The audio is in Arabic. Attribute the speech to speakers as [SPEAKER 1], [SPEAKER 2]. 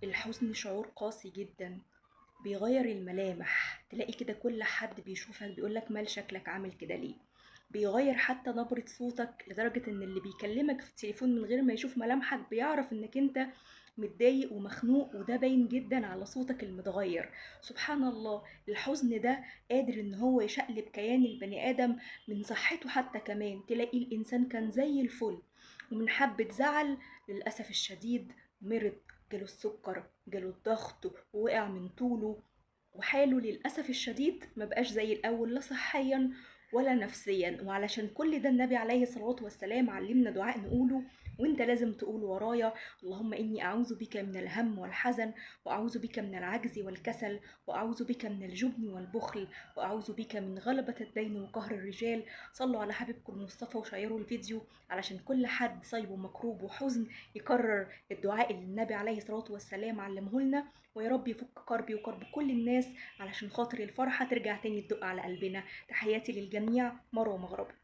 [SPEAKER 1] الحزن شعور قاسي جدا، بيغير الملامح، تلاقي كده كل حد بيشوفك بيقولك مال شكلك عامل كده ليه. بيغير حتى نبرة صوتك لدرجة ان اللي بيكلمك في التليفون من غير ما يشوف ملامحك بيعرف انك انت متضايق ومخنوق، وده باين جدا على صوتك المتغير. سبحان الله، الحزن ده قادر ان هو يشقلب كيان البني ادم من صحته. حتى كمان تلاقي الانسان كان زي الفل، ومن حبة زعل للأسف الشديد مرض، جاله السكر، جاله الضغط، ووقع من طوله، وحاله للأسف الشديد مبقاش زي الأول لا صحيا ولا نفسيا. وعلشان كل ده النبي عليه الصلاة والسلام علمنا دعاء نقوله، وانت لازم تقول ورايا: اللهم إني أعوذ بك من الهم والحزن، وأعوذ بك من العجز والكسل، وأعوذ بك من الجبن والبخل، وأعوذ بك من غلبة الدين وقهر الرجال. صلوا على حبيبكم المصطفى وشيروا الفيديو علشان كل حد صايبه مكروب وحزن يكرر الدعاء اللي النبي عليه الصلاة والسلام علمه لنا. ويا رب يفك كربي وكرب كل الناس علشان خاطر الفرحة ترجع تاني تدق على قلبنا. تحياتي للجميع، مروة مغربي.